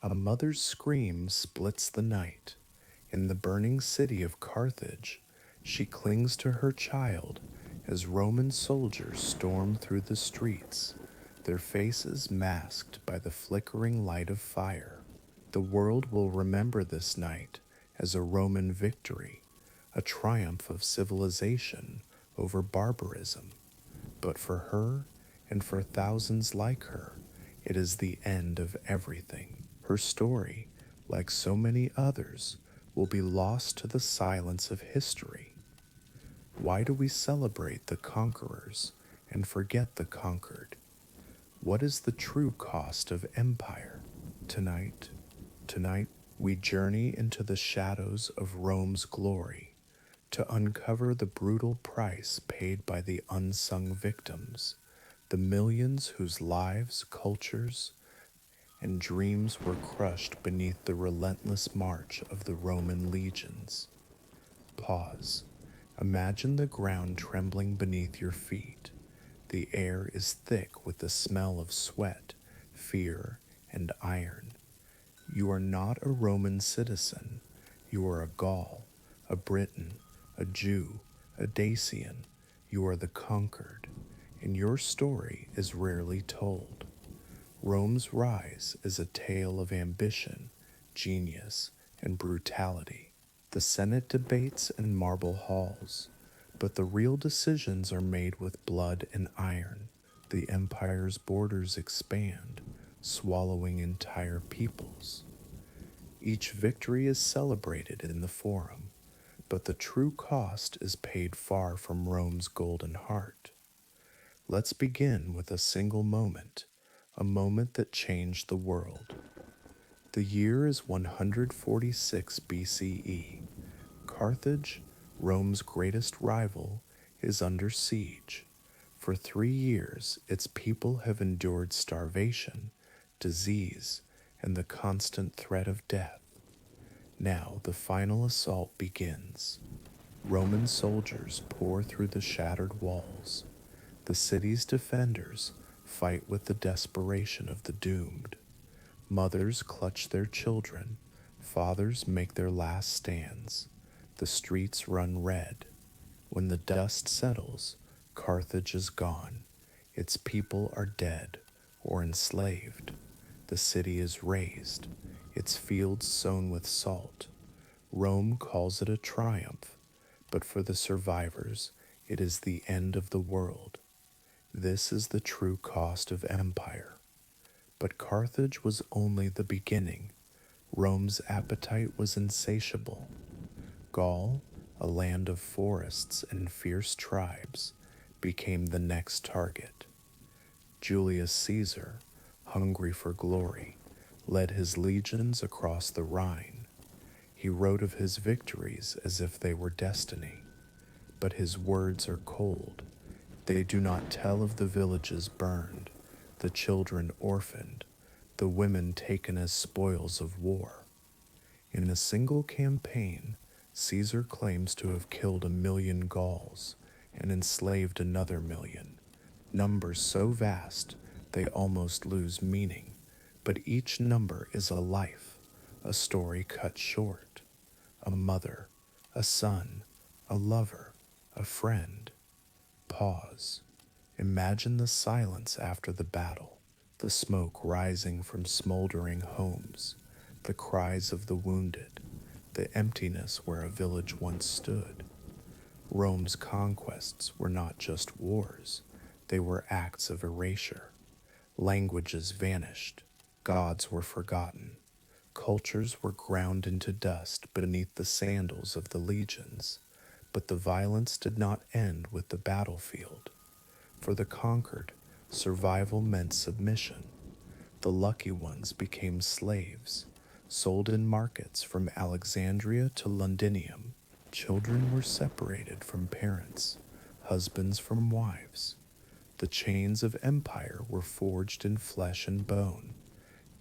A mother's scream splits the night. In the burning city of Carthage, she clings to her child as Roman soldiers storm through the streets, their faces masked by the flickering light of fire. The world will remember this night as a Roman victory, a triumph of civilization over barbarism. But for her, and for thousands like her, it is the end of everything. Her story, like so many others, will be lost to the silence of history. Why do we celebrate the conquerors and forget the conquered? What is the true cost of empire? Tonight, we journey into the shadows of Rome's glory to uncover the brutal price paid by the unsung victims, the millions whose lives, cultures, and dreams were crushed beneath the relentless march of the Roman legions. Pause. Imagine the ground trembling beneath your feet. The air is thick with the smell of sweat, fear, and iron. You are not a Roman citizen. You are a Gaul, a Briton, a Jew, a Dacian. You are the conquered, and your story is rarely told. Rome's rise is a tale of ambition, genius, and brutality. The Senate debates in marble halls, but the real decisions are made with blood and iron. The empire's borders expand, swallowing entire peoples. Each victory is celebrated in the forum, but the true cost is paid far from Rome's golden heart. Let's begin with a single moment, a moment that changed the world. The year is 146 BCE. Carthage, Rome's greatest rival, is under siege. For 3 years, its people have endured starvation, disease, and the constant threat of death. Now the final assault begins. Roman soldiers pour through the shattered walls. The city's defenders fight with the desperation of the doomed. Mothers clutch their children, fathers make their last stands. The streets run red. When the dust settles, Carthage is gone. Its people are dead or enslaved. The city is razed, its fields sown with salt. Rome calls it a triumph, but for the survivors, it is the end of the world. This is the true cost of empire. But Carthage was only the beginning. Rome's appetite was insatiable. Gaul, a land of forests and fierce tribes, became the next target. Julius Caesar, hungry for glory, led his legions across the Rhine. He wrote of his victories as if they were destiny. But his words are cold. They do not tell of the villages burned, the children orphaned, the women taken as spoils of war. In a single campaign, Caesar claims to have killed 1,000,000 Gauls and enslaved another 1,000,000. Numbers so vast they almost lose meaning, but each number is a life, a story cut short. A mother, a son, a lover, a friend. Pause. Imagine the silence after the battle, the smoke rising from smoldering homes, the cries of the wounded, the emptiness where a village once stood. Rome's conquests were not just wars, they were acts of erasure. Languages vanished, gods were forgotten, cultures were ground into dust beneath the sandals of the legions. But the violence did not end with the battlefield. For the conquered, survival meant submission. The lucky ones became slaves, sold in markets from Alexandria to Londinium. Children were separated from parents, husbands from wives. The chains of empire were forged in flesh and bone.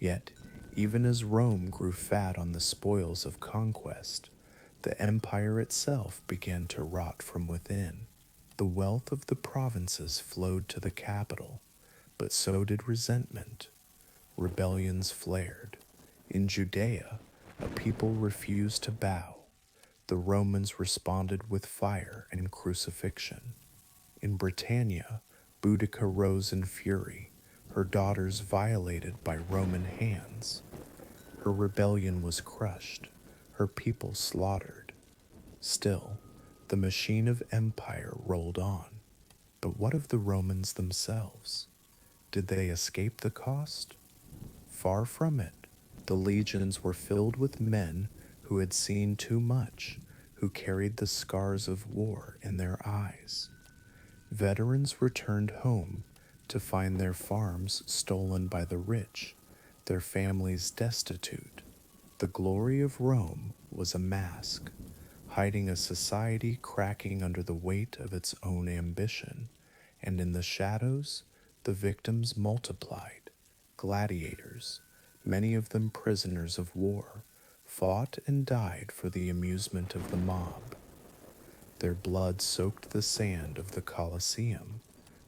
Yet, even as Rome grew fat on the spoils of conquest, the empire itself began to rot from within. The wealth of the provinces flowed to the capital, but so did resentment. Rebellions flared, In Judea, a people refused to bow. The Romans responded with fire and crucifixion. In Britannia, Boudica rose in fury, her daughters violated by Roman hands. Her rebellion was crushed, her people slaughtered. Still, the machine of empire rolled on. But what of the Romans themselves? Did they escape the cost? Far from it. The legions were filled with men who had seen too much, who carried the scars of war in their eyes. Veterans returned home to find their farms stolen by the rich, their families destitute. The glory of Rome was a mask, hiding a society cracking under the weight of its own ambition, and in the shadows, the victims multiplied. Gladiators, many of them prisoners of war, fought and died for the amusement of the mob. Their blood soaked the sand of the Colosseum.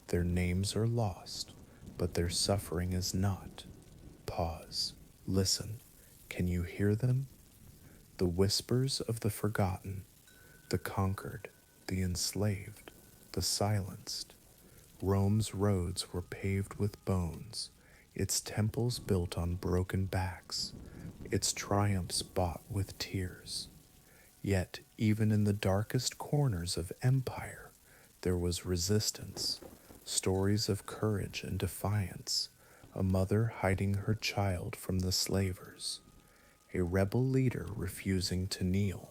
Their names are lost, but their suffering is not. Pause. Listen. Can you hear them? The whispers of the forgotten, the conquered, the enslaved, the silenced. Rome's roads were paved with bones, its temples built on broken backs, its triumphs bought with tears. Yet, even in the darkest corners of empire, there was resistance, stories of courage and defiance, a mother hiding her child from the slavers, a rebel leader refusing to kneel,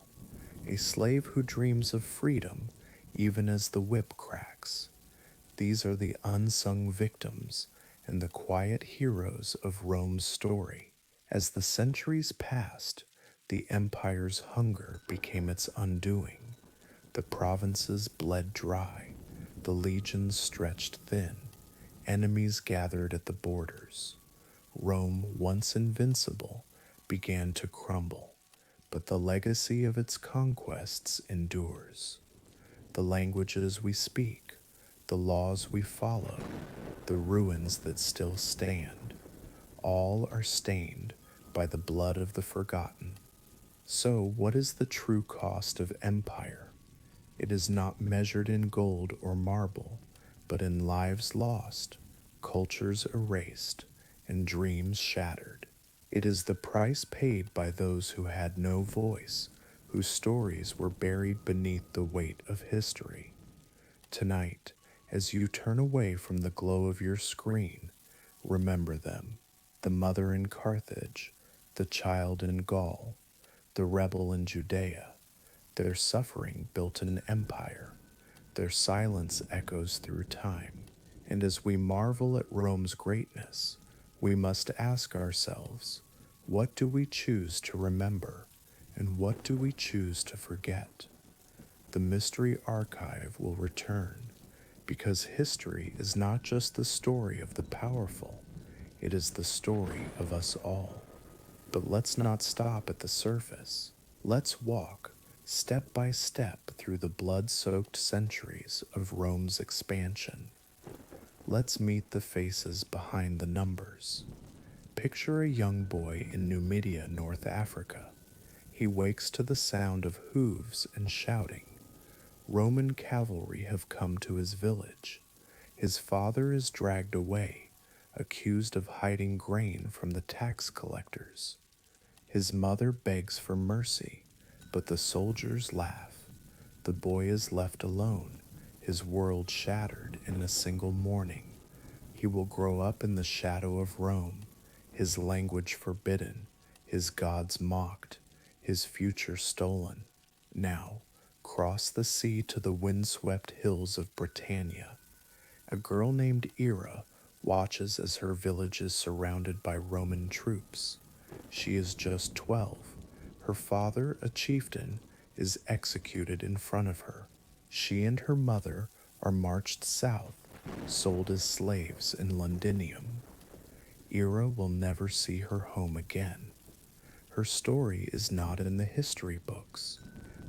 a slave who dreams of freedom even as the whip cracks. These are the unsung victims and the quiet heroes of Rome's story. As the centuries passed, the empire's hunger became its undoing. The provinces bled dry, the legions stretched thin, enemies gathered at the borders. Rome, once invincible, began to crumble, but the legacy of its conquests endures. The languages we speak, the laws we follow, the ruins that still stand, all are stained by the blood of the forgotten. So, what is the true cost of empire? It is not measured in gold or marble, but in lives lost, cultures erased, and dreams shattered. It is the price paid by those who had no voice, whose stories were buried beneath the weight of history. Tonight, as you turn away from the glow of your screen, remember them, the mother in Carthage, the child in Gaul, the rebel in Judea. Their suffering built an empire. Their silence echoes through time. And as we marvel at Rome's greatness, we must ask ourselves, what do we choose to remember, and what do we choose to forget? The Mystery Archive will return, because history is not just the story of the powerful, it is the story of us all. But let's not stop at the surface. Let's walk, step by step, through the blood-soaked centuries of Rome's expansion. Let's meet the faces behind the numbers. Picture a young boy in Numidia, North Africa. He wakes to the sound of hooves and shouting. Roman cavalry have come to his village. His father is dragged away, accused of hiding grain from the tax collectors. His mother begs for mercy, but the soldiers laugh. The boy is left alone, his world shattered in a single morning. He will grow up in the shadow of Rome, his language forbidden, his gods mocked, his future stolen. Now, cross the sea to the windswept hills of Britannia. A girl named Ira watches as her village is surrounded by Roman troops. She is just 12. Her father, a chieftain, is executed in front of her. She and her mother are marched south, sold as slaves in Londinium. Ira will never see her home again. Her story is not in the history books,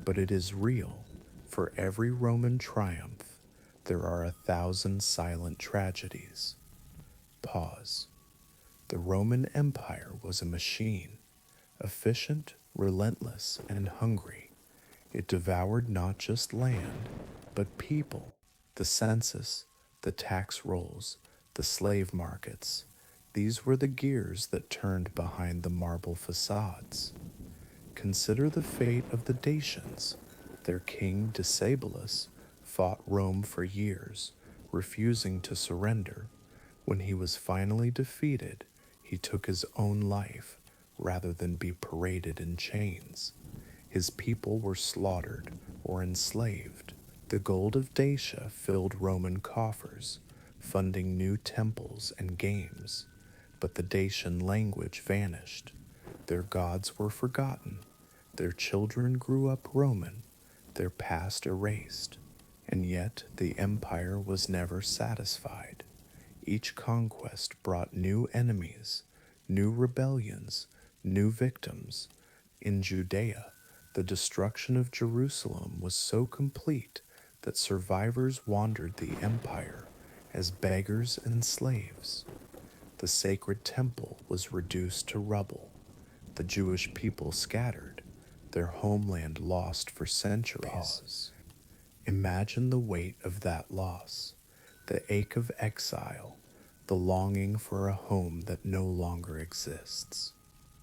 but it is real. For every Roman triumph, there are 1,000 silent tragedies. Pause. The Roman Empire was a machine. Efficient, relentless, and hungry, it devoured not just land, but people, the census, the tax rolls, the slave markets. These were the gears that turned behind the marble facades. Consider the fate of the Dacians. Their king Decebalus fought Rome for years, refusing to surrender. When he was finally defeated, he took his own life rather than be paraded in chains. His people were slaughtered or enslaved. The gold of Dacia filled Roman coffers, funding new temples and games. But the Dacian language vanished. Their gods were forgotten. Their children grew up Roman, their past erased. And yet the empire was never satisfied. Each conquest brought new enemies, new rebellions, new victims. In Judea, the destruction of Jerusalem was so complete that survivors wandered the empire as beggars and slaves. The sacred temple was reduced to rubble, the Jewish people scattered, their homeland lost for centuries. Pause. Imagine the weight of that loss, the ache of exile, the longing for a home that no longer exists.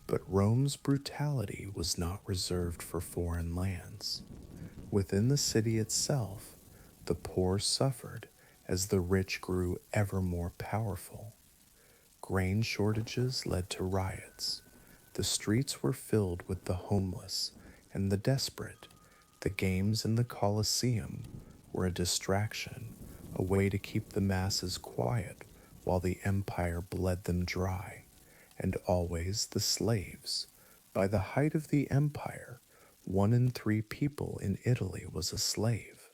But Rome's brutality was not reserved for foreign lands. Within the city itself, the poor suffered as the rich grew ever more powerful. Grain shortages led to riots. The streets were filled with the homeless and the desperate. The games in the Colosseum were a distraction, a way to keep the masses quiet while the empire bled them dry. And always the slaves. By the height of the empire, 1 in 3 people in Italy was a slave.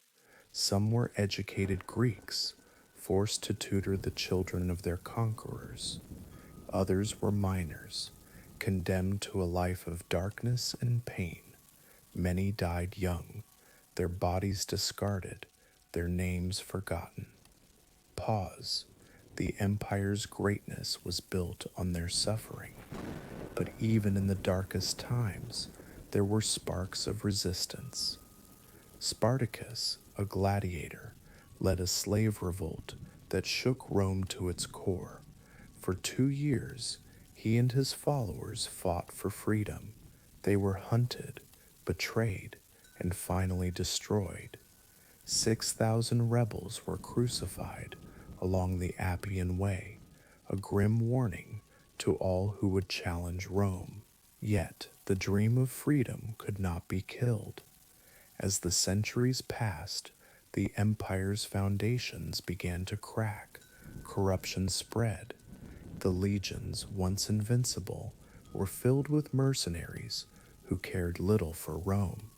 Some were educated Greeks, forced to tutor the children of their conquerors. Others were minors, condemned to a life of darkness and pain. Many died young, their bodies discarded, their names forgotten. Pause. The empire's greatness was built on their suffering. But even in the darkest times, there were sparks of resistance. Spartacus, a gladiator, led a slave revolt that shook Rome to its core. For 2 years, he and his followers fought for freedom. They were hunted, betrayed, and finally destroyed. 6,000 rebels were crucified along the Appian Way, a grim warning to all who would challenge Rome. Yet the dream of freedom could not be killed. As the centuries passed, the empire's foundations began to crack. Corruption spread. The legions, once invincible, were filled with mercenaries who cared little for Rome.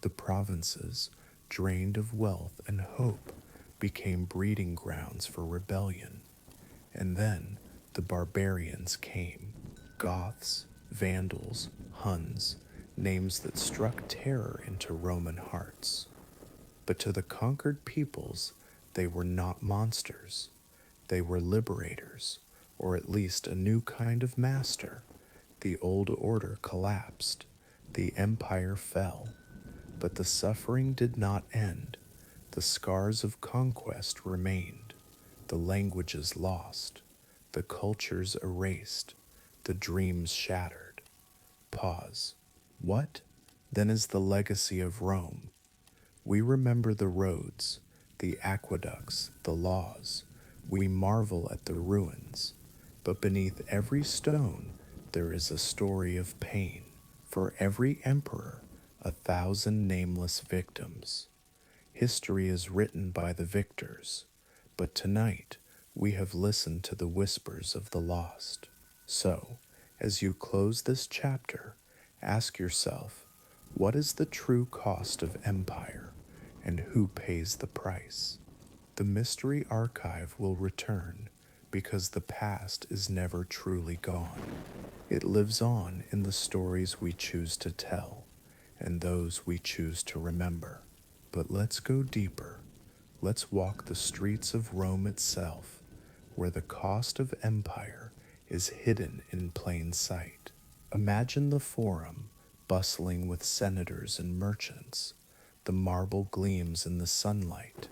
The provinces, drained of wealth and hope, became breeding grounds for rebellion. And then the barbarians came. Goths, Vandals, Huns, names that struck terror into Roman hearts. But to the conquered peoples, they were not monsters. They were liberators, or at least a new kind of master. The old order collapsed. The empire fell. But the suffering did not end. The scars of conquest remained. The languages lost. The cultures erased. The dreams shattered. Pause. What, then, is the legacy of Rome? We remember the roads, the aqueducts, the laws. We marvel at the ruins. But beneath every stone, there is a story of pain. For every emperor, 1,000 nameless victims. History is written by the victors, but tonight we have listened to the whispers of the lost. So, as you close this chapter, ask yourself, what is the true cost of empire, and who pays the price? The Mystery Archive will return because the past is never truly gone. It lives on in the stories we choose to tell and those we choose to remember. But let's go deeper. Let's walk the streets of Rome itself, where the cost of empire is hidden in plain sight. Imagine the forum, bustling with senators and merchants. The marble gleams in the sunlight,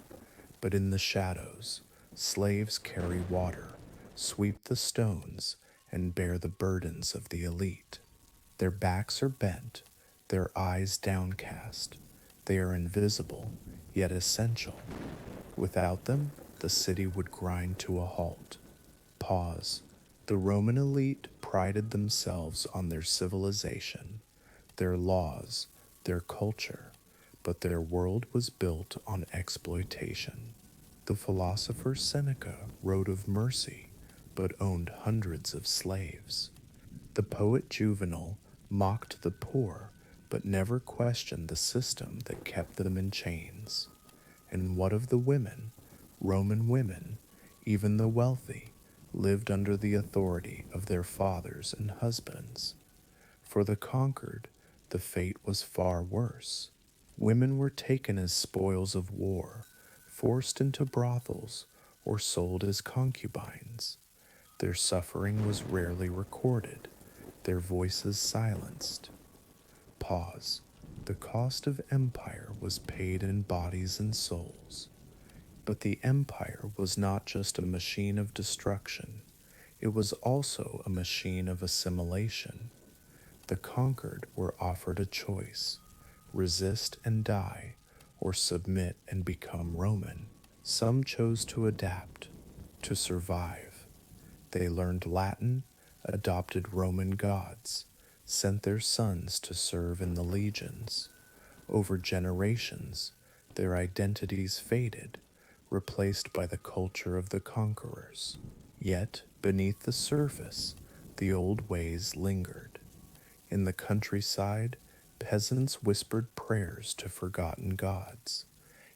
but in the shadows, slaves carry water, sweep the stones, and bear the burdens of the elite. Their backs are bent, their eyes downcast. They are invisible, yet essential. Without them, the city would grind to a halt. Pause. The Roman elite prided themselves on their civilization, their laws, their culture, but their world was built on exploitation. The philosopher Seneca wrote of mercy, but owned hundreds of slaves. The poet Juvenal mocked the poor, but never questioned the system that kept them in chains. And what of the women? Roman women, even the wealthy, lived under the authority of their fathers and husbands. For the conquered, the fate was far worse. Women were taken as spoils of war, forced into brothels, or sold as concubines. Their suffering was rarely recorded, their voices silenced. Pause. The cost of empire was paid in bodies and souls. But the empire was not just a machine of destruction, it was also a machine of assimilation. The conquered were offered a choice: resist and die, or submit and become Roman. Some chose to adapt, to survive. They learned Latin, adopted Roman gods, sent their sons to serve in the legions. Over generations, their identities faded, replaced by the culture of the conquerors. Yet, beneath the surface, the old ways lingered. In the countryside, peasants whispered prayers to forgotten gods.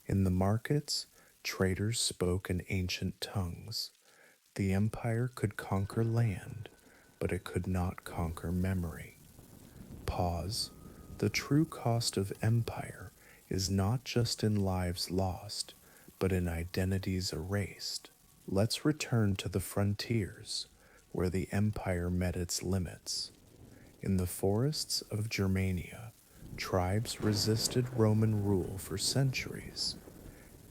In the markets, traders spoke in ancient tongues. The empire could conquer land, but it could not conquer memory. Pause. The true cost of empire is not just in lives lost, but in identities erased. Let's return to the frontiers, where the empire met its limits. In the forests of Germania, tribes resisted Roman rule for centuries.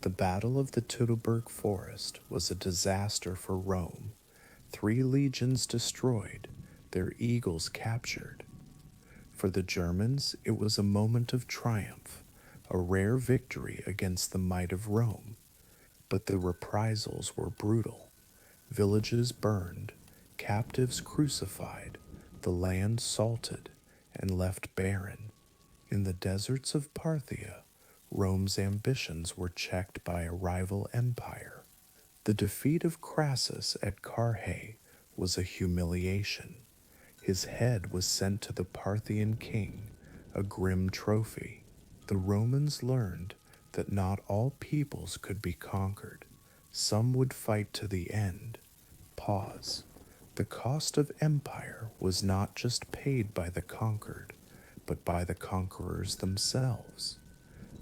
The Battle of the Teutoburg Forest was a disaster for Rome. 3 legions destroyed, their eagles captured. For the Germans, it was a moment of triumph, a rare victory against the might of Rome. But the reprisals were brutal. Villages burned, captives crucified, the land salted and left barren. In the deserts of Parthia, Rome's ambitions were checked by a rival empire. The defeat of Crassus at Carrhae was a humiliation. His head was sent to the Parthian king, a grim trophy. The Romans learned that not all peoples could be conquered. Some would fight to the end. Pause. The cost of empire was not just paid by the conquered, but by the conquerors themselves.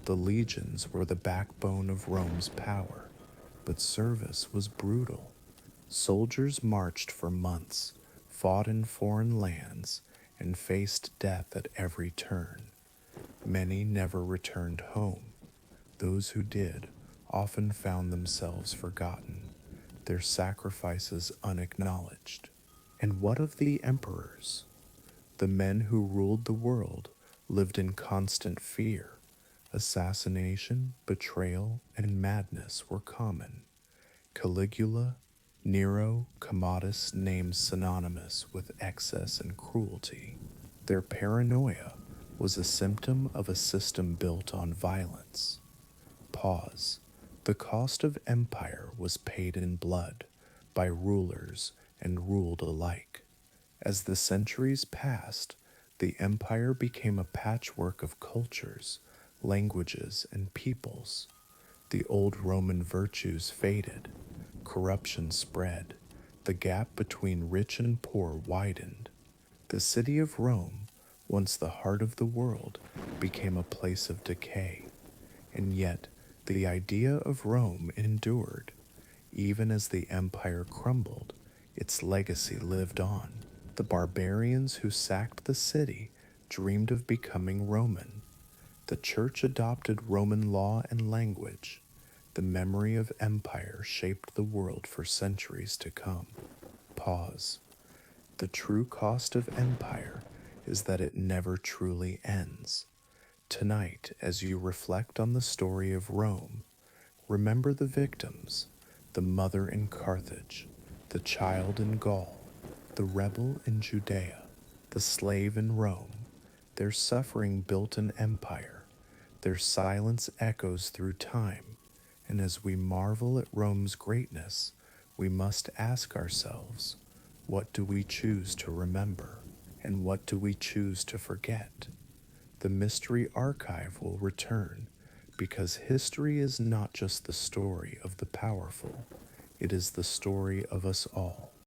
The legions were the backbone of Rome's power, but service was brutal. Soldiers marched for months, fought in foreign lands, and faced death at every turn. Many never returned home. Those who did often found themselves forgotten, their sacrifices unacknowledged. And what of the emperors? The men who ruled the world lived in constant fear. Assassination, betrayal, and madness were common. Caligula, Nero, Commodus names synonymous with excess and cruelty. Their paranoia was a symptom of a system built on violence. Pause. The cost of empire was paid in blood by rulers and ruled alike. As the centuries passed, the empire became a patchwork of cultures, languages, and peoples. The old Roman virtues faded, corruption spread, the gap between rich and poor widened. The city of Rome, once the heart of the world, became a place of decay. And yet, the idea of Rome endured. Even as the empire crumbled, its legacy lived on. The barbarians who sacked the city dreamed of becoming Roman. The church adopted Roman law and language. The memory of empire shaped the world for centuries to come. Pause. The true cost of empire is that it never truly ends. Tonight, as you reflect on the story of Rome, remember the victims: the mother in Carthage, the child in Gaul, the rebel in Judea, the slave in Rome. Their suffering built an empire. Their silence echoes through time. And as we marvel at Rome's greatness, we must ask ourselves, what do we choose to remember? And what do we choose to forget? The Mystery Archive will return, because history is not just the story of the powerful, it is the story of us all.